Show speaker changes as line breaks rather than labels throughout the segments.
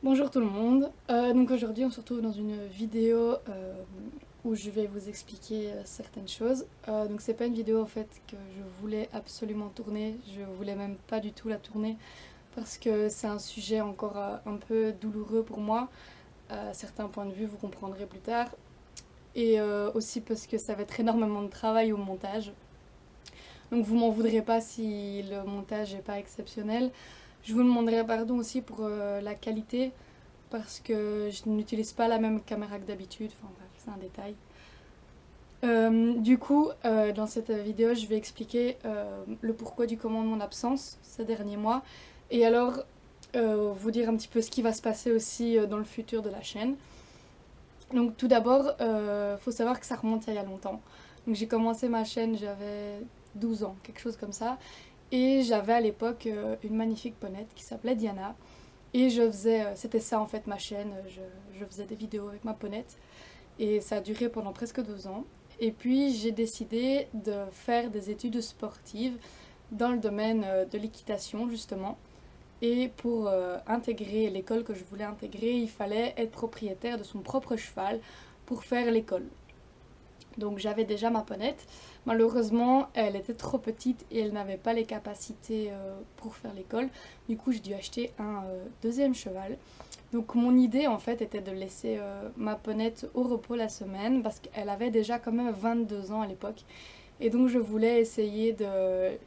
Bonjour tout le monde, donc aujourd'hui on se retrouve dans une vidéo où je vais vous expliquer certaines choses. Donc c'est pas une vidéo en fait que je voulais absolument tourner, je voulais même pas du tout la tourner parce que c'est un sujet encore un peu douloureux pour moi. À certains points de vue vous comprendrez plus tard. Et aussi parce que ça va être énormément de travail au montage. Donc vous m'en voudrez pas si le montage n'est pas exceptionnel. Je vous demanderai pardon aussi pour la qualité parce que je n'utilise pas la même caméra que d'habitude, enfin bref, c'est un détail. Dans cette vidéo, je vais expliquer le pourquoi du comment de mon absence ces derniers mois et alors vous dire un petit peu ce qui va se passer aussi dans le futur de la chaîne. Donc tout d'abord, faut savoir que ça remonte à il y a longtemps. Donc j'ai commencé ma chaîne, j'avais 12 ans, quelque chose comme ça. Et j'avais à l'époque une magnifique ponette qui s'appelait Diana. Et c'était ça en fait ma chaîne, je faisais des vidéos avec ma ponette. Et ça a duré pendant presque 2 ans. Et puis j'ai décidé de faire des études sportives dans le domaine de l'équitation justement. Et pour intégrer l'école que je voulais intégrer, il fallait être propriétaire de son propre cheval pour faire l'école. Donc j'avais déjà ma ponette. Malheureusement, elle était trop petite et elle n'avait pas les capacités pour faire l'école. Du coup, j'ai dû acheter un deuxième cheval. Donc mon idée en fait était de laisser ma ponette au repos la semaine parce qu'elle avait déjà quand même 22 ans à l'époque. Et donc je voulais essayer de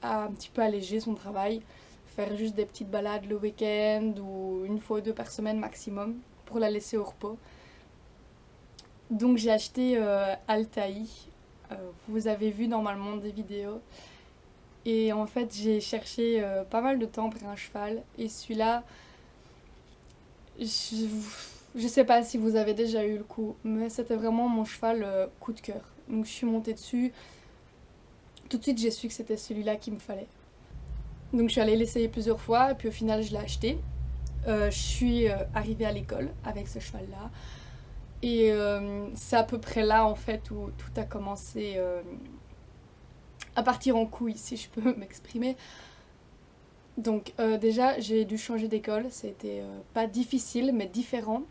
un petit peu alléger son travail, faire juste des petites balades le week-end ou une fois ou deux par semaine maximum pour la laisser au repos. Donc j'ai acheté Altaï. Vous avez vu normalement des vidéos. Et en fait j'ai cherché pas mal de temps pour un cheval. Et celui-là, je, je sais pas si vous avez déjà eu le coup, mais c'était vraiment mon cheval coup de cœur. Donc je suis montée dessus. Tout de suite j'ai su que c'était celui-là qu'il me fallait. Donc je suis allée l'essayer plusieurs fois et puis au final je l'ai acheté. Je suis arrivée à l'école avec ce cheval-là. Et c'est à peu près là en fait où tout a commencé à partir en couille, si je peux m'exprimer. Donc déjà j'ai dû changer d'école, c'était pas difficile mais différent.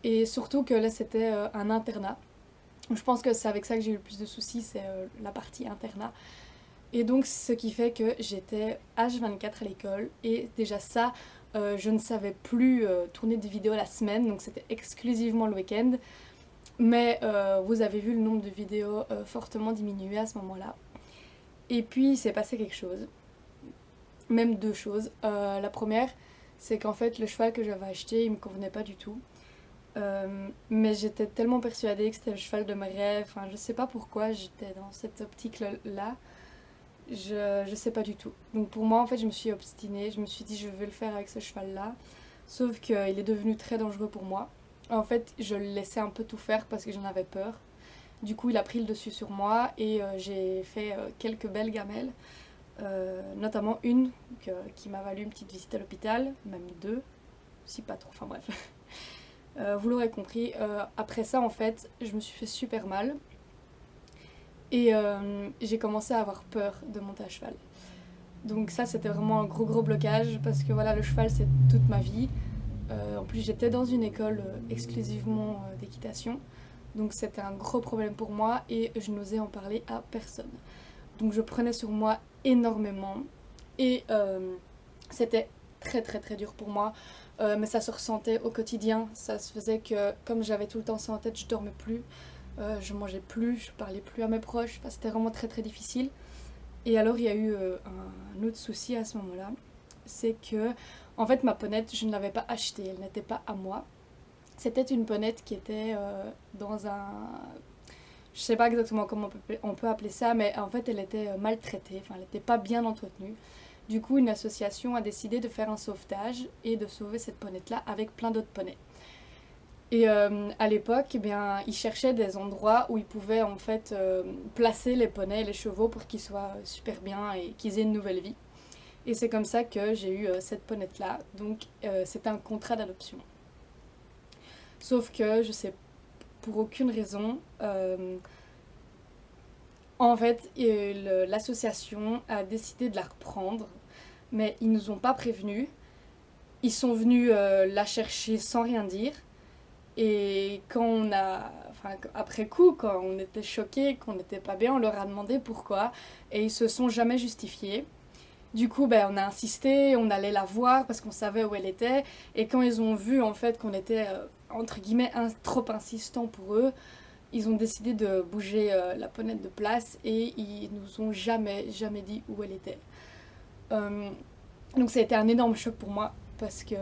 Et surtout que là c'était un internat. Je pense que c'est avec ça que j'ai eu le plus de soucis, c'est la partie internat. Et donc ce qui fait que j'étais H24 à l'école et déjà ça, je ne savais plus tourner des vidéos la semaine, donc c'était exclusivement le week-end. Mais vous avez vu le nombre de vidéos fortement diminué à ce moment-là. Et puis il s'est passé quelque chose, même deux choses. La première, c'est qu'en fait le cheval que j'avais acheté, il me convenait pas du tout. Mais j'étais tellement persuadée que c'était le cheval de mes rêves, enfin je sais pas pourquoi j'étais dans cette optique-là. Je sais pas du tout. Donc pour moi, en fait, je me suis obstinée. Je me suis dit, je vais le faire avec ce cheval-là. Sauf qu'il est devenu très dangereux pour moi. En fait, je le laissais un peu tout faire parce que j'en avais peur. Du coup, il a pris le dessus sur moi et j'ai fait quelques belles gamelles. Notamment une qui m'a valu une petite visite à l'hôpital, même deux, si pas trop, enfin bref. Vous l'aurez compris, après ça, en fait, je me suis fait super mal. Et j'ai commencé à avoir peur de monter à cheval. Donc ça c'était vraiment un gros blocage parce que voilà le cheval c'est toute ma vie. En plus j'étais dans une école exclusivement d'équitation. Donc c'était un gros problème pour moi et je n'osais en parler à personne. Donc je prenais sur moi énormément et c'était très dur pour moi. Mais ça se ressentait au quotidien. Ça se faisait que comme j'avais tout le temps ça en tête, je dormais plus. Je mangeais plus, je parlais plus à mes proches. Enfin, c'était vraiment très difficile. Et alors il y a eu un autre souci à ce moment-là, c'est que en fait ma ponette je ne l'avais pas achetée, elle n'était pas à moi. C'était une ponette qui était dans un, je sais pas exactement comment on peut appeler ça, mais en fait elle était maltraitée, enfin elle n'était pas bien entretenue. Du coup une association a décidé de faire un sauvetage et de sauver cette ponette-là avec plein d'autres poneys. Et à l'époque, eh bien, ils cherchaient des endroits où ils pouvaient en fait placer les poneys et les chevaux pour qu'ils soient super bien et qu'ils aient une nouvelle vie. Et c'est comme ça que j'ai eu cette ponette-là. Donc c'était un contrat d'adoption. Sauf que je sais pour aucune raison, en fait, l'association a décidé de la reprendre, mais ils nous ont pas prévenus. ils sont venus la chercher sans rien dire. Et quand on a, enfin après coup, quand on était choqués, qu'on n'était pas bien, on leur a demandé pourquoi. Et ils se sont jamais justifiés. Du coup, ben, on a insisté, on allait la voir parce qu'on savait où elle était. Et quand ils ont vu en fait qu'on était entre guillemets trop insistant pour eux, ils ont décidé de bouger la ponette de place et ils nous ont jamais dit où elle était. Euh, donc ça a été un énorme choc pour moi parce que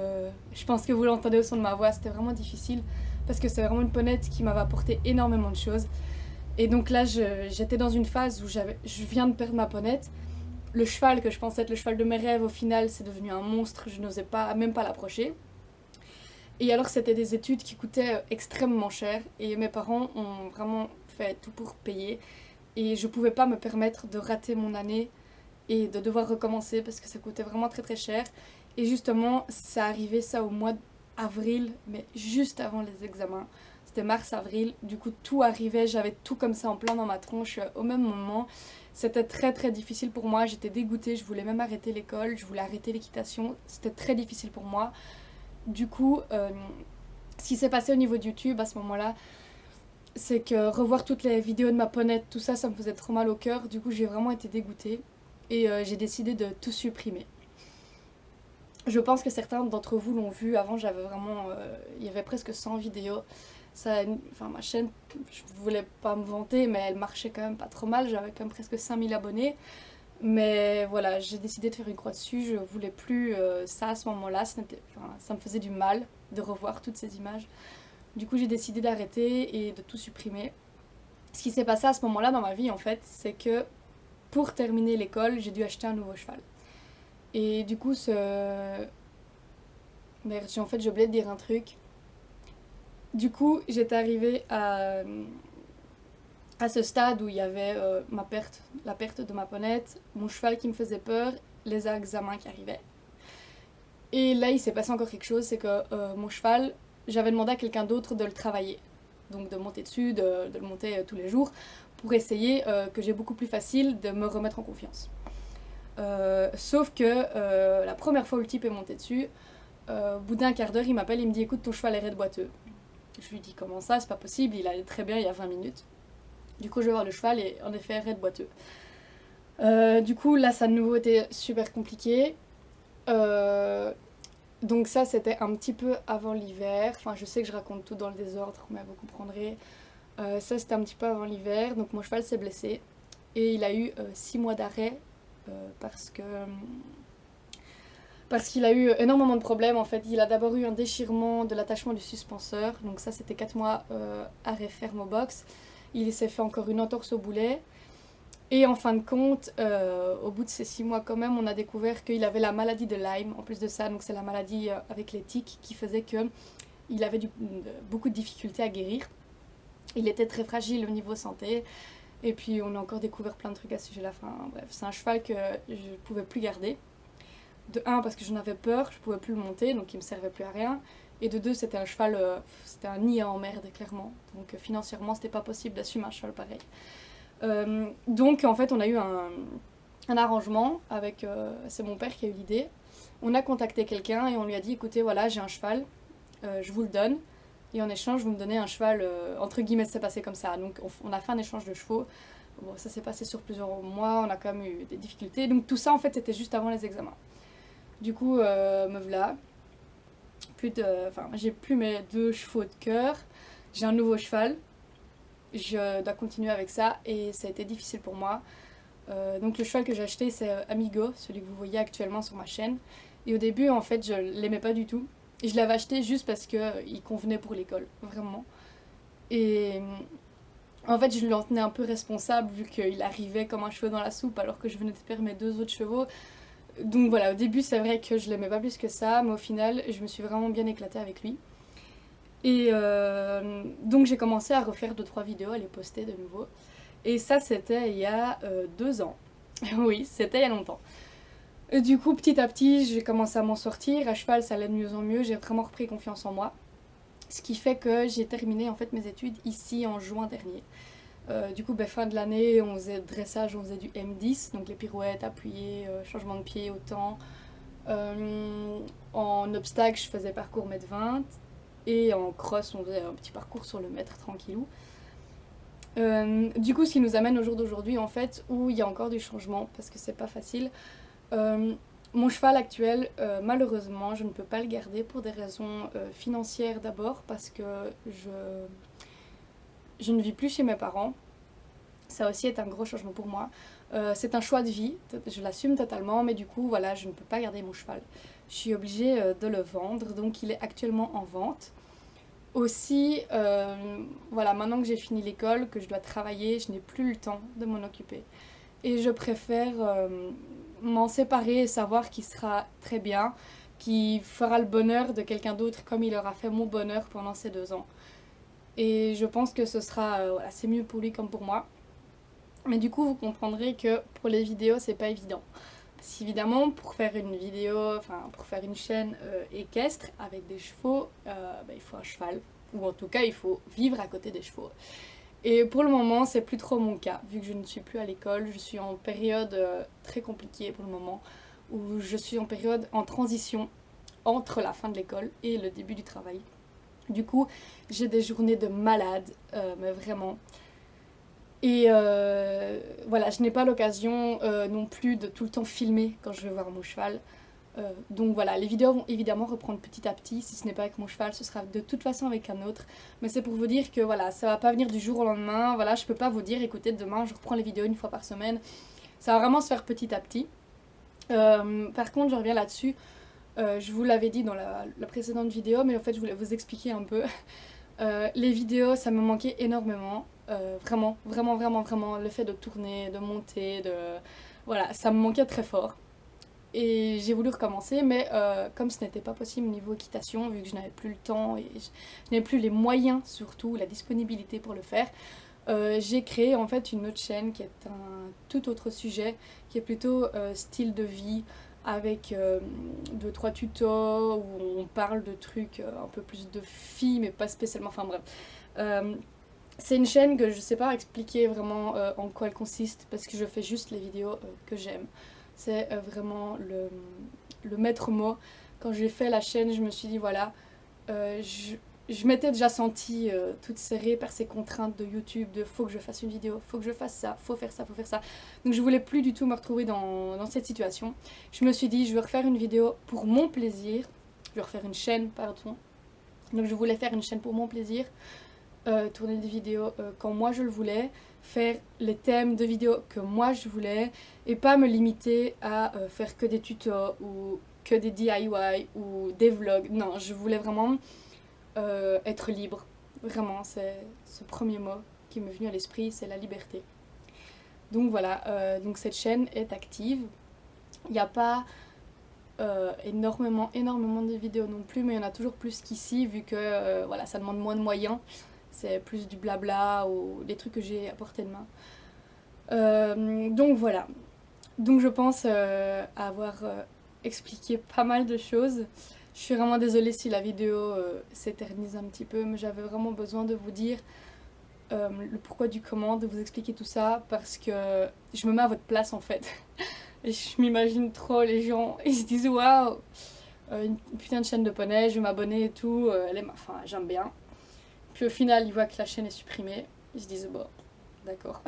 je pense que vous l'entendez au son de ma voix, c'était vraiment difficile parce que c'est vraiment une ponette qui m'avait apporté énormément de choses. Et donc là, j'étais dans une phase où je viens de perdre ma ponette. Le cheval que je pensais être le cheval de mes rêves, au final, c'est devenu un monstre, je n'osais même pas l'approcher. Et alors, c'était des études qui coûtaient extrêmement cher et mes parents ont vraiment fait tout pour payer. Et je pouvais pas me permettre de rater mon année et de devoir recommencer parce que ça coûtait vraiment très très cher. Et justement, ça arrivait ça au mois d'avril, mais juste avant les examens. C'était mars-avril, du coup tout arrivait, j'avais tout comme ça en plein dans ma tronche au même moment. C'était très très difficile pour moi, j'étais dégoûtée, je voulais même arrêter l'école, je voulais arrêter l'équitation, c'était très difficile pour moi. Du coup, ce qui s'est passé au niveau de YouTube à ce moment-là, c'est que revoir toutes les vidéos de ma ponette, tout ça, ça me faisait trop mal au cœur. Du coup, j'ai vraiment été dégoûtée et j'ai décidé de tout supprimer. Je pense que certains d'entre vous l'ont vu. Avant, j'avais vraiment... il y avait presque 100 vidéos. Ça, enfin, ma chaîne, je voulais pas me vanter, mais elle marchait quand même pas trop mal. J'avais quand même presque 5000 abonnés. Mais voilà, j'ai décidé de faire une croix dessus. Je voulais plus ça à ce moment-là. Enfin, ça me faisait du mal de revoir toutes ces images. Du coup, j'ai décidé d'arrêter et de tout supprimer. Ce qui s'est passé à ce moment-là dans ma vie, en fait, c'est que pour terminer l'école, j'ai dû acheter un nouveau cheval. Et du coup, merde, en fait, j'ai oublié de dire un truc. Du coup, j'étais arrivée à ce stade où il y avait la perte de ma ponette, mon cheval qui me faisait peur, les examens qui arrivaient. Et là, il s'est passé encore quelque chose, c'est que mon cheval, j'avais demandé à quelqu'un d'autre de le travailler. Donc de monter dessus, de le monter tous les jours, pour essayer que j'ai beaucoup plus facile de me remettre en confiance. Sauf que la première fois où le type est monté dessus, au bout d'un quart d'heure, il m'appelle, il me dit écoute, ton cheval est raide boiteux. Je lui dis comment ça, c'est pas possible, il allait très bien il y a 20 minutes. Du coup, je vais voir le cheval et en effet, raide boiteux. Du coup, là, ça a de nouveau été super compliqué. Donc ça, c'était un petit peu avant l'hiver. Enfin, je sais que je raconte tout dans le désordre, mais vous comprendrez. Ça, c'était un petit peu avant l'hiver. Donc mon cheval s'est blessé et il a eu 6 mois d'arrêt parce qu'il a eu énormément de problèmes. En fait, il a d'abord eu un déchirement de l'attachement du suspenseur. Donc ça, c'était 4 mois arrêt ferme au box. Il s'est fait encore une entorse au boulet. Et en fin de compte, au bout de ces 6 mois quand même, on a découvert qu'il avait la maladie de Lyme. En plus de ça, donc c'est la maladie avec les tiques qui faisait qu'il avait beaucoup de difficultés à guérir. Il était très fragile au niveau santé. Et puis on a encore découvert plein de trucs à ce sujet-là. Enfin bref, c'est un cheval que je ne pouvais plus garder. De 1 parce que j'en avais peur, je ne pouvais plus le monter, donc il ne me servait plus à rien. Et de 2, c'était un cheval, c'était un nid à emmerde clairement. Donc financièrement, c'était pas possible d'assumer un cheval pareil. Donc en fait on a eu un arrangement avec, c'est mon père qui a eu l'idée. On a contacté quelqu'un et on lui a dit écoutez voilà j'ai un cheval, je vous le donne et en échange vous me donnez un cheval, entre guillemets c'est passé comme ça. Donc on a fait un échange de chevaux, bon ça s'est passé sur plusieurs mois, on a quand même eu des difficultés. Donc tout ça en fait c'était juste avant les examens. Du coup me voilà, j'ai plus mes 2 chevaux de cœur, j'ai un nouveau cheval. Je dois continuer avec ça et ça a été difficile pour moi. Donc le cheval que j'ai acheté c'est Amigo, celui que vous voyez actuellement sur ma chaîne. Et au début en fait je l'aimais pas du tout. Et je l'avais acheté juste parce qu'il convenait pour l'école, vraiment. Et en fait je lui en tenais un peu responsable vu qu'il arrivait comme un cheveu dans la soupe alors que je venais de perdre mes 2 autres chevaux. Donc voilà, au début c'est vrai que je l'aimais pas plus que ça, mais au final je me suis vraiment bien éclatée avec lui. Et donc j'ai commencé à refaire 2-3 vidéos, à les poster de nouveau. Et ça c'était il y a 2 ans. Oui, c'était il y a longtemps. Et du coup petit à petit j'ai commencé à m'en sortir. À cheval ça allait de mieux en mieux, j'ai vraiment repris confiance en moi. Ce qui fait que j'ai terminé en fait mes études ici en juin dernier. Du coup fin de l'année on faisait dressage, on faisait du M10, donc les pirouettes, appuyées, changement de pied, autant. En En obstacle, je faisais parcours mètre 20 et en cross, on faisait un petit parcours sur le mètre tranquillou. Du coup, ce qui nous amène au jour d'aujourd'hui en fait, où il y a encore du changement parce que c'est pas facile. Mon cheval actuel, malheureusement, je ne peux pas le garder pour des raisons financières d'abord parce que je ne vis plus chez mes parents. Ça aussi est un gros changement pour moi. C'est un choix de vie, je l'assume totalement, mais du coup, voilà, je ne peux pas garder mon cheval. Je suis obligée de le vendre, donc il est actuellement en vente. Aussi, voilà, maintenant que j'ai fini l'école, que je dois travailler, je n'ai plus le temps de m'en occuper. Et je préfère m'en séparer et savoir qu'il sera très bien, qu'il fera le bonheur de quelqu'un d'autre comme il aura fait mon bonheur pendant ces 2 ans. Et je pense que ce sera, voilà, c'est mieux pour lui comme pour moi. Mais du coup, vous comprendrez que pour les vidéos, c'est pas évident. Parce qu'évidemment, pour faire une vidéo, enfin pour faire une chaîne équestre avec des chevaux, il faut un cheval. Ou en tout cas, il faut vivre à côté des chevaux. Et pour le moment, c'est plus trop mon cas, vu que je ne suis plus à l'école. Je suis en période très compliquée pour le moment, où je suis en période en transition entre la fin de l'école et le début du travail. Du coup, j'ai des journées de malade, mais vraiment. Et voilà, je n'ai pas l'occasion non plus de tout le temps filmer quand je vais voir mon cheval. Donc voilà, les vidéos vont évidemment reprendre petit à petit. Si ce n'est pas avec mon cheval, ce sera de toute façon avec un autre. Mais c'est pour vous dire que voilà, ça va pas venir du jour au lendemain. Voilà, je peux pas vous dire, écoutez, demain je reprends les vidéos 1 fois par semaine. Ça va vraiment se faire petit à petit. Par contre, je reviens là-dessus. Je vous l'avais dit dans la précédente vidéo, mais en fait je voulais vous expliquer un peu. Les vidéos, ça me manquait énormément. Vraiment, vraiment, vraiment, vraiment. Le fait de tourner, de monter, voilà, ça me manquait très fort. Et j'ai voulu recommencer, mais comme ce n'était pas possible niveau équitation, vu que je n'avais plus le temps et je n'avais plus les moyens, surtout la disponibilité pour le faire, j'ai créé en fait une autre chaîne qui est un tout autre sujet, qui est plutôt style de vie, avec 2-3 tutos où on parle de trucs un peu plus de filles, mais pas spécialement, enfin bref. C'est une chaîne que je sais pas expliquer vraiment en quoi elle consiste, parce que je fais juste les vidéos que j'aime. C'est vraiment le maître mot. Quand j'ai fait la chaîne, je me suis dit voilà, je m'étais déjà sentie toute serrée par ces contraintes de YouTube, de faut que je fasse une vidéo, faut que je fasse ça, faut faire ça, faut faire ça. Donc je voulais plus du tout me retrouver dans cette situation. Je me suis dit je vais refaire une vidéo pour mon plaisir, je vais refaire une chaîne, pardon. Donc je voulais faire une chaîne pour mon plaisir, tourner des vidéos quand moi je le voulais, faire les thèmes de vidéos que moi je voulais et pas me limiter à faire que des tutos ou que des DIY ou des vlogs. Non, je voulais vraiment être libre. Vraiment, c'est ce premier mot qui m'est venu à l'esprit, c'est la liberté. Donc voilà, donc cette chaîne est active. Il n'y a pas énormément de vidéos non plus, mais il y en a toujours plus qu'ici, vu que voilà, ça demande moins de moyens. C'est plus du blabla ou des trucs que j'ai à portée de main. Donc voilà. Donc je pense avoir expliqué pas mal de choses. Je suis vraiment désolée si la vidéo s'éternise un petit peu, mais j'avais vraiment besoin de vous dire le pourquoi du comment, de vous expliquer tout ça, parce que je me mets à votre place en fait. Et je m'imagine trop les gens, ils se disent waouh, une putain de chaîne de poney, je vais m'abonner et tout, enfin j'aime bien. Puis au final, ils voient que la chaîne est supprimée, ils se disent bon, d'accord.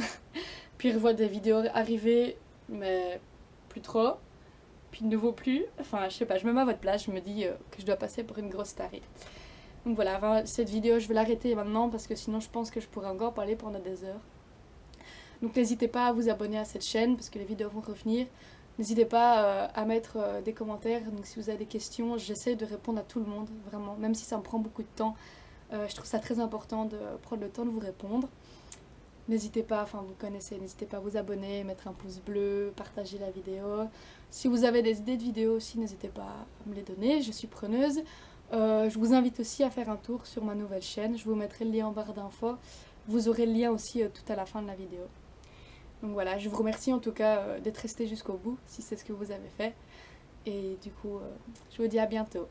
Puis ils revoient des vidéos arriver, mais plus trop. Puis de nouveau plus. Enfin, je sais pas, je me mets à votre place, je me dis que je dois passer pour une grosse tarée. Donc voilà, cette vidéo, je vais l'arrêter maintenant parce que sinon je pense que je pourrais encore parler pendant des heures. Donc n'hésitez pas à vous abonner à cette chaîne parce que les vidéos vont revenir. N'hésitez pas à mettre des commentaires, donc si vous avez des questions, j'essaie de répondre à tout le monde, vraiment. Même si ça me prend beaucoup de temps, je trouve ça très important de prendre le temps de vous répondre. N'hésitez pas, enfin vous connaissez, n'hésitez pas à vous abonner, mettre un pouce bleu, partager la vidéo. Si vous avez des idées de vidéos aussi, n'hésitez pas à me les donner, je suis preneuse. Je vous invite aussi à faire un tour sur ma nouvelle chaîne, je vous mettrai le lien en barre d'infos. Vous aurez le lien aussi tout à la fin de la vidéo. Donc voilà, je vous remercie en tout cas d'être resté jusqu'au bout, si c'est ce que vous avez fait. Et du coup, je vous dis à bientôt.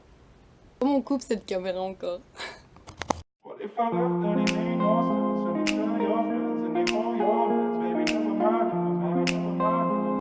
Comment on coupe cette caméra encore?